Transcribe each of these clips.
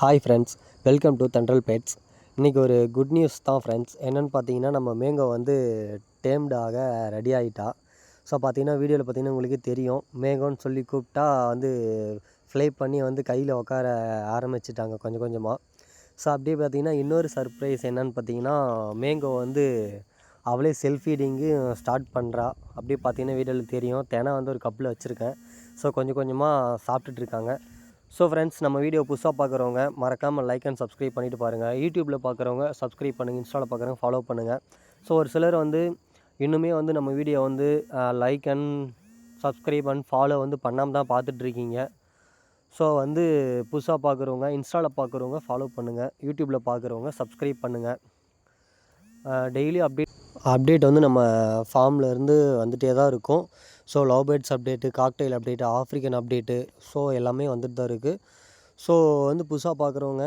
Hi friends, welcome to தென்றல் pets. இன்றைக்கி ஒரு குட் நியூஸ் தான் ஃப்ரெண்ட்ஸ். என்னென்னு பார்த்தீங்கன்னா, நம்ம மேங்கோ வந்து டேம்டாக ரெடி ஆகிட்டா. ஸோ பார்த்தீங்கன்னா, வீடியோவில் பார்த்தீங்கன்னா உங்களுக்கே தெரியும். மேங்கோன்னு சொல்லி கூப்பிட்டா வந்து ஃப்ளை பண்ணி வந்து கையில் உட்கார ஆரம்பிச்சிட்டாங்க கொஞ்சம் கொஞ்சமாக. ஸோ அப்படியே பார்த்தீங்கன்னா, இன்னொரு சர்ப்ரைஸ் என்னென்னு பார்த்தீங்கன்னா, மேங்கோ வந்து அவளே செல்ஃப் ஃபீடிங்கு ஸ்டார்ட் பண்ணுறா. அப்படியே பார்த்தீங்கன்னா வீடியோவில் தெரியும். தினை வந்து ஒரு கப்பில் வச்சுருக்கேன். ஸோ கொஞ்சம் கொஞ்சமாக சாப்பிட்டுட்ருக்காங்க. ஸோ ஃப்ரெண்ட்ஸ், நம்ம வீடியோ புதுசாக பார்க்குறவங்க மறக்காமல் லைக் அண்ட் சப்ஸ்கிரைப் பண்ணிவிட்டு பாருங்கள். யூடியூப்பில் பார்க்குறவங்க சப்ஸ்கிரைப் பண்ணுங்கள், இன்ஸ்டாவில் பார்க்குறவங்க ஃபாலோ பண்ணுங்கள். ஸோ ஒரு சிலர் வந்து இன்னுமே வந்து நம்ம வீடியோ வந்து like and subscribe and follow வந்து பண்ணாமல் தான் பார்த்துட்ருக்கீங்க. ஸோ வந்து புதுசாக பார்க்குறவங்க இன்ஸ்டாவில் பார்க்குறவங்க ஃபாலோ பண்ணுங்கள், யூடியூப்பில் பார்க்குறவங்க சப்ஸ்கிரைப் பண்ணுங்கள். டெய்லி அப்டேட் வந்து நம்ம ஃபார்ம்லேருந்து வந்துகிட்டே தான் இருக்கும். So love birds update, cocktail update, African update, so எல்லாமே வந்துட்டு தான் இருக்குது. ஸோ வந்து புதுசாக பார்க்குறவங்க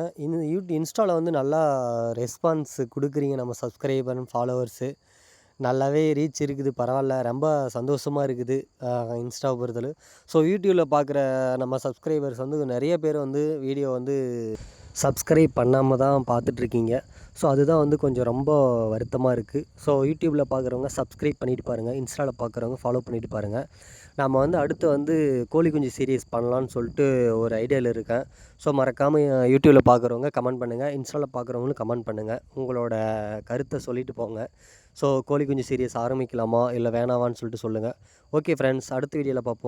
இன்ஸ்டாவில் வந்து நல்லா ரெஸ்பான்ஸ் கொடுக்குறீங்க. நம்ம சப்ஸ்கிரைபர் ஃபாலோவர்ஸு நல்லாவே ரீச் இருக்குது. பரவாயில்ல, ரொம்ப சந்தோஷமாக இருக்குது இன்ஸ்டாவை பொறுத்தளவு. ஸோ யூடியூப்பில் பார்க்குற நம்ம சப்ஸ்கிரைபர்ஸ் வந்து நிறைய பேர் வந்து வீடியோ வந்து சப்ஸ்கிரைப் பண்ணாமல் தான் பார்த்துட்ருக்கீங்க. ஸோ அதுதான் வந்து கொஞ்சம் ரொம்ப வருத்தமாக இருக்குது. ஸோ யூடியூப்பில் பார்க்குறவங்க சப்ஸ்கிரைப் பண்ணிவிட்டு பாருங்கள், இன்ஸ்டாவில் பார்க்குறவங்க ஃபாலோ பண்ணிவிட்டு பாருங்கள். நம்ம வந்து அடுத்து வந்து கோழி குஞ்சு சீரீஸ் பண்ணலான்னு சொல்லிட்டு ஒரு ஐடியாவில் இருக்கேன். ஸோ மறக்காமல் யூடியூப்பில் பார்க்குறவங்க கமெண்ட் பண்ணுங்கள், இன்ஸ்டாவில் பார்க்குறவங்களும் கமெண்ட் பண்ணுங்கள். உங்களோட கருத்தை சொல்லிவிட்டு போங்க. ஸோ கோழி குஞ்சு சீரீஸ் ஆரம்பிக்கலாமா இல்லை வேணாவான்னு சொல்லிட்டு சொல்லுங்கள். ஓகே ஃப்ரெண்ட்ஸ், அடுத்த வீடியோவில் பார்ப்போம்.